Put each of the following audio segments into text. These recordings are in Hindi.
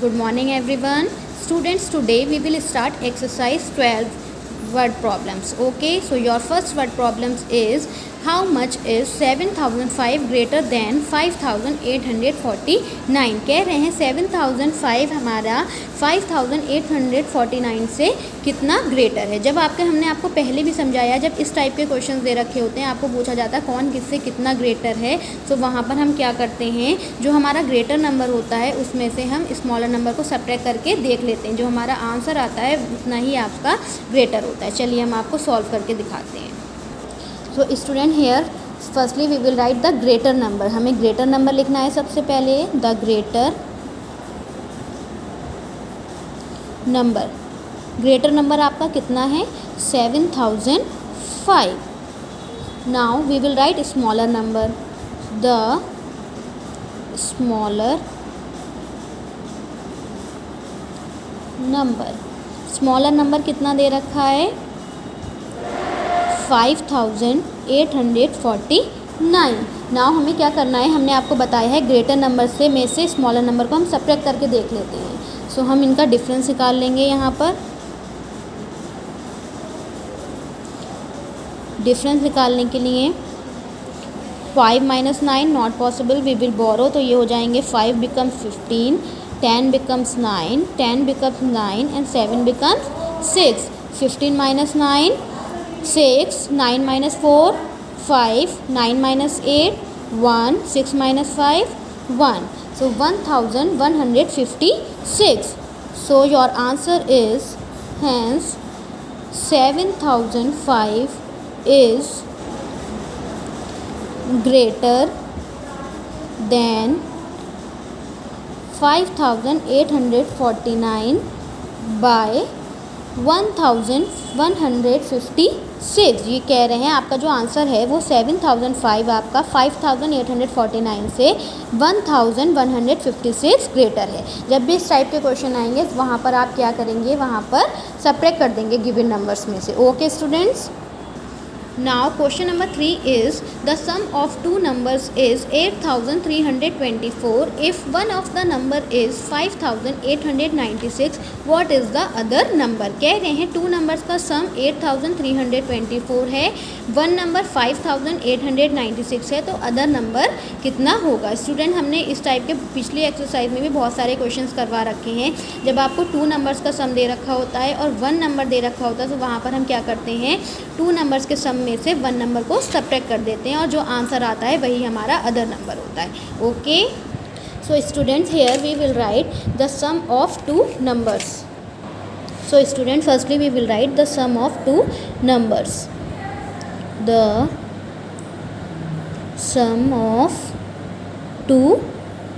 Good morning everyone. Students, today we will start exercise 12 word problems. Okay, so your first word problems is how much is 7005 greater than 5849. कह रहे हैं 7005 हमारा 5849 से कितना ग्रेटर है। जब हमने आपको पहले भी समझाया, जब इस टाइप के क्वेश्चंस दे रखे होते हैं, आपको पूछा जाता है कौन किससे कितना ग्रेटर है, तो वहाँ पर हम क्या करते हैं, जो हमारा ग्रेटर नंबर होता है उसमें से हम स्मॉलर नंबर को सब्ट्रैक्ट करके देख लेते हैं। जो हमारा आंसर आता है उतना ही आपका ग्रेटर होता है। चलिए हम आपको सॉल्व करके दिखाते हैं। So student, here firstly we will write the greater number. हमें ग्रेटर नंबर लिखना है सबसे पहले। The greater number, greater number आपका कितना है 7005। Now we will write smaller number. The smaller number, smaller number कितना दे रखा है 5849। नाउ हमें क्या करना है, हमने आपको बताया है ग्रेटर नंबर से में से स्मॉलर नंबर को हम सब्ट्रैक्ट करके देख लेते हैं। सो हम इनका डिफरेंस निकाल लेंगे। यहाँ पर डिफरेंस निकालने के लिए 5 - 9 not possible, we will borrow, तो ये हो जाएंगे 5 becomes 15, 10 becomes 9, 10 becomes 9 and 7 becomes 6. 15 - 9 6, 9 - 4 5, 9 - 8 1, 6 - 5 1. So 1156. So your answer is, hence 7005 is greater than 5849 by 1156। ये कह रहे हैं आपका जो आंसर है वो 7005 आपका 5849 से 1156 ग्रेटर है। जब भी इस टाइप के क्वेश्चन आएंगे वहाँ पर आप क्या करेंगे, वहाँ पर सब्ट्रैक्ट कर देंगे गिवन नंबर्स में से। Okay students. Now question number 3 is the sum of two numbers is 8324. If one of the number is 5896, what is the other number? कह रहे हैं टू नंबर्स का सम 8324 है, वन नंबर 5896 है, तो अदर नंबर कितना होगा। स्टूडेंट, हमने इस टाइप के पिछली एक्सरसाइज में भी बहुत सारे क्वेश्चंस करवा रखे हैं। जब आपको टू नंबर्स का सम दे रखा होता है और वन नंबर दे रखा होता है, तो वहाँ पर हम क्या करते हैं, टू नंबर्स के सम में से वन नंबर को सब्ट्रैक्ट कर देते हैं और जो आंसर आता है वही हमारा अदर नंबर होता है। Okay, so students, here we will write the sum of two numbers. So student, firstly we will write the sum of two numbers. The sum of two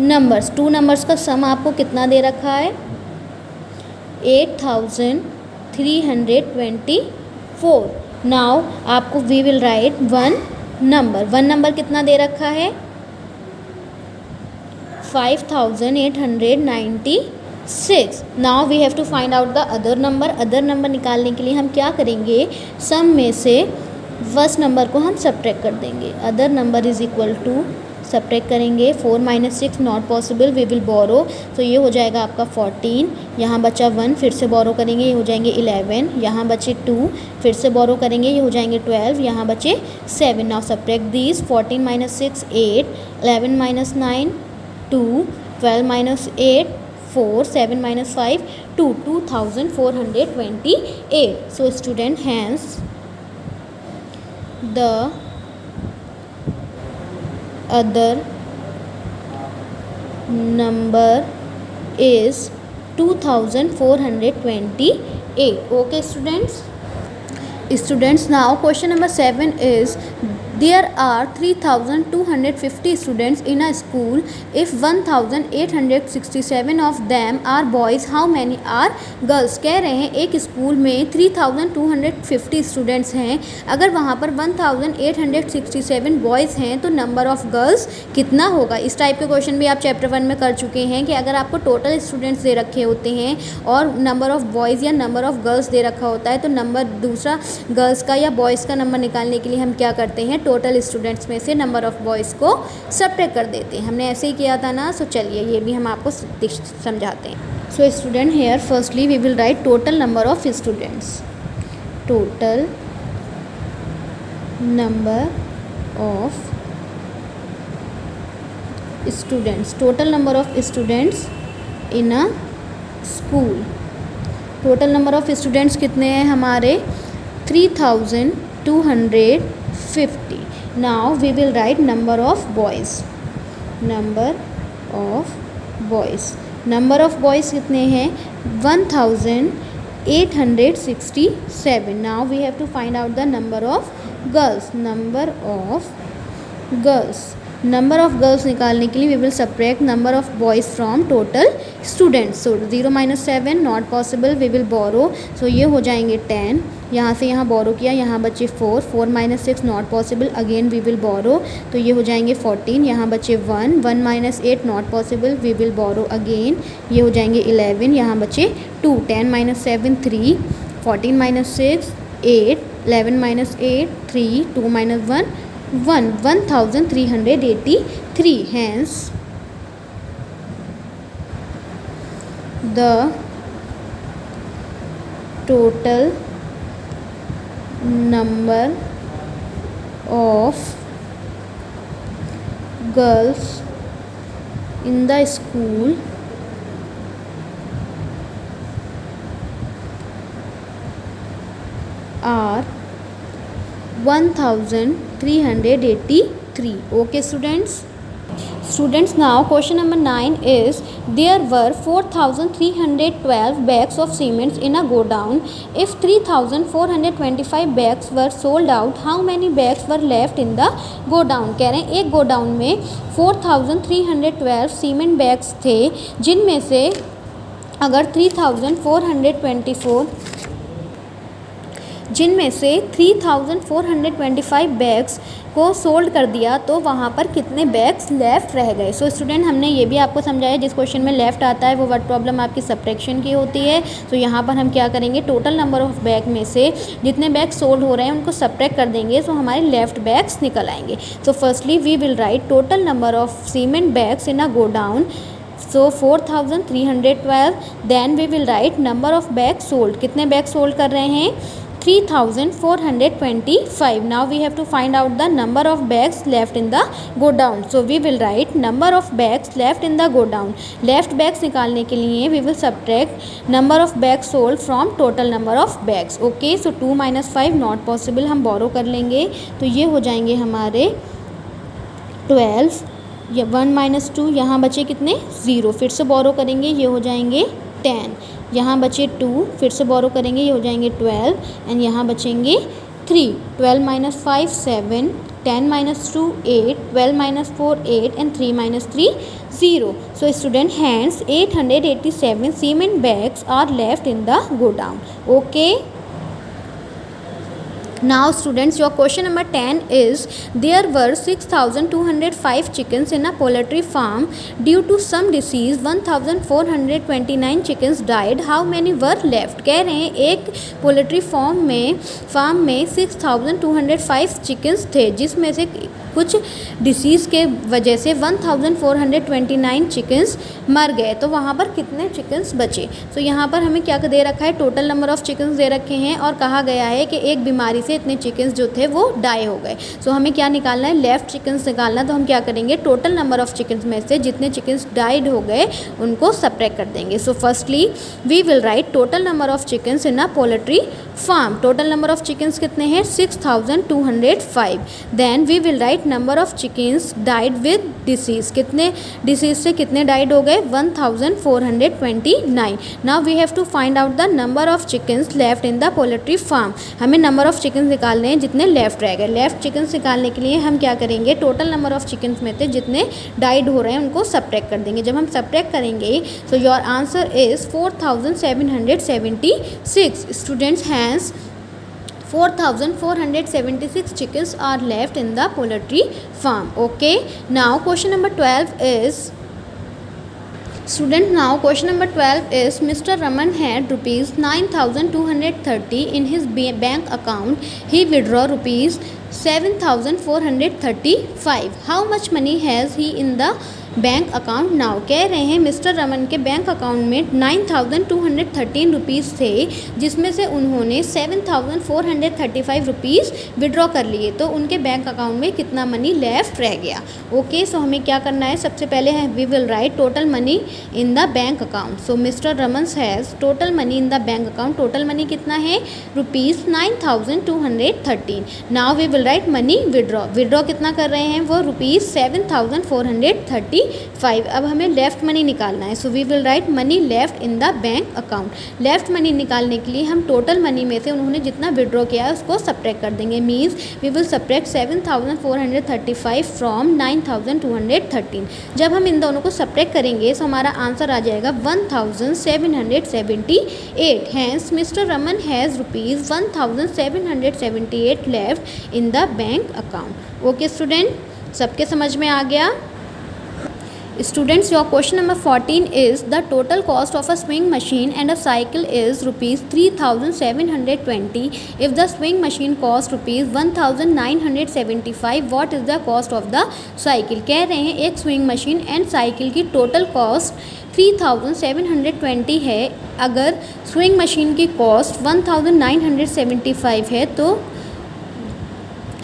numbers, two numbers का सम आपको कितना दे रखा है 8324। नाउ आपको we will write one number. One number कितना दे रखा है 5896। Now we have to find out the other number. Other number निकालने के लिए हम क्या करेंगे, सम में से फर्स्ट नंबर को हम सब्ट्रैक्ट कर देंगे। Other number is equal to, subtract करेंगे 4 - 6 not possible, we will borrow, तो ये हो जाएगा आपका 14, यहाँ बचा 1, फिर से बोरो करेंगे, ये हो जाएंगे 11, यहाँ बचे 2, फिर से बोरो करेंगे, ये हो जाएंगे 12, यहाँ बचे 7। Now subtract these, 14 - 6 8, 11 - 9 2, 12 - 8 4, 7 - 5 2, 2428। So student, hence the other number is 2428. Okay students. Now question number 7 is there are 3250 students in a school. If 1867 of them are boys, how many are girls? कह रहे हैं एक स्कूल में 3250 स्टूडेंट्स हैं, अगर वहाँ पर 1867 बॉयज़ हैं तो नंबर ऑफ़ गर्ल्स कितना होगा। इस टाइप के क्वेश्चन भी आप चैप्टर 1 में कर चुके हैं कि अगर आपको टोटल स्टूडेंट्स दे रखे होते हैं और नंबर ऑफ़ बॉयज़ या नंबर ऑफ़ गर्ल्स दे रखा होता है, तो नंबर दूसरा गर्ल्स का या बॉयज़ का नंबर निकालने के लिए हम क्या करते हैं, टोटल स्टूडेंट्स में से नंबर ऑफ़ बॉयज़ को सब्ट्रैक्ट कर देते हैं। हमने ऐसे ही किया था ना। सो चलिए ये भी हम आपको समझाते हैं। So student here firstly we will write total number of students, total number of students, total number of students in a school. Total number of students कितने हैं हमारे? 3250। Now we will write number of boys, number of boys, number of boys कितने हैं? 1867। Now we have to find out the number of girls, number of girls. Number of girls निकालने के लिए we will subtract number of boys from total students. So 0 - 7 not possible, we will borrow. So ये हो जाएंगे 10, यहाँ से यहाँ बोरो किया, यहाँ बचे 4, 4 - 6 not possible, again we will borrow. तो ये हो जाएंगे 14, यहाँ बचे 1, 1 - 8 not possible, we will borrow again. ये हो जाएंगे 11, यहाँ बचे 2, 10 - 7 3, 14 - 6 8, 11 - 8 3, 2 - 1 1, 1383। Hence the total number of girls in the school are 1383. Okay students. Students, now question number 9 is there were 4312 bags of cement in a godown. If 3425 bags were sold out, how many bags were left in the godown? कह रहे हैं एक गोडाउन में 4312 सीमेंट बैग्स थे, जिनमें से अगर 3425 बैग्स को सोल्ड कर दिया तो वहाँ पर कितने बैग्स लेफ़्ट रह गए। सो स्टूडेंट हमने ये भी आपको समझाया, जिस क्वेश्चन में लेफ़्ट आता है वो वर्ड प्रॉब्लम आपकी सब्ट्रैक्शन की होती है। तो यहाँ पर हम क्या करेंगे, टोटल नंबर ऑफ़ बैग में से जितने बैग सोल्ड हो रहे हैं उनको सब्ट्रैक्ट कर देंगे, सो हमारे लेफ़्ट बैग्स निकल आएंगे। So firstly we will write total number of cement bags in a godown, so 4312, then we will write number of bags sold, कितने बैग सोल्ड कर रहे हैं? 3425. Now we have to find out the number of bags left in the godown, so we will write number of bags left in the godown. left bags निकालने के लिए we will subtract number of bags sold from total number of bags. okay, so 2 - 5 not possible, हम borrow कर लेंगे, तो ये हो जाएंगे हमारे 12, 1 - 2, यहाँ बचे कितने? 0, फिर से बोरो करेंगे, ये हो जाएंगे 10, यहाँ बचे 2, फिर से बोरो करेंगे, ये हो जाएंगे 12, एंड यहाँ बचेंगे 3, 12 - 5 7, 10 - 2 8, 12 - 4 8, and 3 - 3 0. So student, hence 887 cement bags are left in the godown. Okay. Now students, your question number 10 is there were 6205 chickens in a poultry farm. Due to some disease 1429 chickens died. How many were left? कह रहे हैं एक पोल्ट्री फार्म में 6205 चिकन्स थे, जिसमें से कुछ डिसीज़ के वजह से 1429 चिकन्स मर गए, तो वहाँ पर कितने चिकन्स बचे। तो यहाँ पर हमें क्या दे रखा है, टोटल नंबर ऑफ़ चिकन्स दे रखे हैं, और कहा गया है कि एक बीमारी से इतने चिकन्स जो थे वो डाई हो गए। सो हमें क्या निकालना है, लेफ़्ट चिकन्स निकालना। तो हम क्या करेंगे, टोटल नंबर ऑफ़ चिकन्स में से जितने चिकन्स डाइड हो गए उनको सब्ट्रैक्ट कर देंगे। So firstly we will write total number of chickens in a poultry farm. Total number of chickens कितने हैं, 6205। Then we will write number of chickens died with disease, कितने डिसीज़ से कितने डाइड हो गए, 1429। Now we have to find out the number of chickens left in the poultry farm. हमें नंबर ऑफ़ चिकन्स निकालने हैं जितने लेफ्ट रह गए। लेफ्ट चिकन्स निकालने के लिए हम क्या करेंगे, टोटल नंबर ऑफ़ चिकन्स में से जितने डाइड हो रहे हैं उनको सब्ट्रैक्ट कर देंगे। जब हम सब्ट्रैक्ट करेंगे so your answer is 4776। Students, hence 4476 chickens are left in the poultry farm. Okay, now question number 12 is Student, now question number 12 is Mr. Raman had rupees 9,230 in his bank account. He withdraw rupees 7,435. How much money has he in the bank account now? कह रहे हैं मिस्टर रमन के बैंक अकाउंट में 9,213 रुपीज़ थे, जिसमें से उन्होंने 7,435 रुपीज़ विड्रॉ कर लिए, तो उनके बैंक अकाउंट में कितना मनी लेफ्ट रह गया? ओके, सो हमें क्या करना है, सबसे पहले है we will write total money in the bank account. So mister Raman has total money in the bank account. Total money कितना है? Rupees 9,213. Now we will write money withdraw. Withdraw कितना कर रहे हैं वो? रुपीज़ 7,435. अब हमें लेफ़्ट मनी निकालना है. So we will write money left in the bank account. Left money निकालने के लिए हम टोटल मनी में से उन्होंने जितना विड्रॉ किया है उसको सब्ट्रैक्ट कर देंगे. Means we will subtract 7,435 from 9,213. जब हम इन दोनों को सब्ट्रैक्ट करेंगे तो हमारा आंसर आ जाएगा 1,778. Hence mister Raman has rupees 1,778 left in the bank account. Okay student, सबके समझ में आ गया? Students, your question number 14 is the total cost of a swing machine and a cycle is rupees 3,720. If the swing machine cost rupees 1,975, what is the cost of the cycle? कह रहे हैं एक swing machine and cycle की total cost 3,720 है. अगर swing machine की cost 1,975 है तो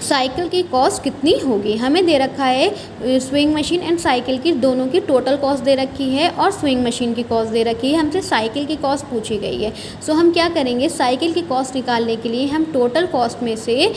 साइकिल की कॉस्ट कितनी होगी? हमें दे रखा है स्विंग मशीन एंड साइकिल की दोनों की टोटल कॉस्ट दे रखी है और स्विंग मशीन की कॉस्ट दे रखी है. हमसे साइकिल की कॉस्ट पूछी गई है. सो हम क्या करेंगे, साइकिल की कॉस्ट निकालने के लिए हम टोटल कॉस्ट में से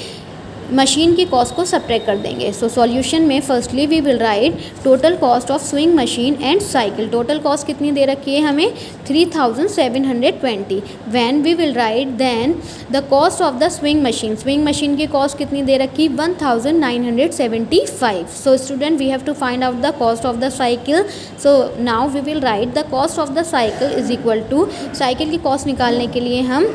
मशीन की कॉस्ट को सब्ट्रैक्ट कर देंगे. सो सॉल्यूशन में firstly we will write total cost of swing machine and cycle. Total cost कितनी दे रखी है हमें? 3,720. When we will write then the cost of the swing machine. Swing machine की कॉस्ट कितनी दे रखी? 1,975. So student, we have to find out the cost of the cycle. So now we will write the cost of the cycle is equal to, cycle की कॉस्ट निकालने के लिए हम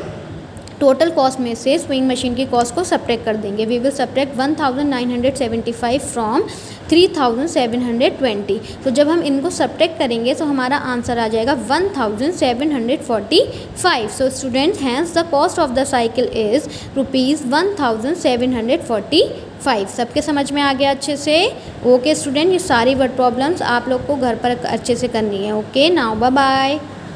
टोटल कॉस्ट में से स्विंग मशीन की कॉस्ट को सब्ट्रैक्ट कर देंगे. We will subtract 1,975 from 3,720. तो जब हम इनको सब्ट्रैक्ट करेंगे तो हमारा आंसर आ जाएगा 1,745. So students, hence the cost of the cycle is rupees 1,745. सबके समझ में आ गया अच्छे से? ओके स्टूडेंट, ये सारी वर्ड प्रॉब्लम्स आप लोग को घर पर अच्छे से करनी है. Okay, now bye bye.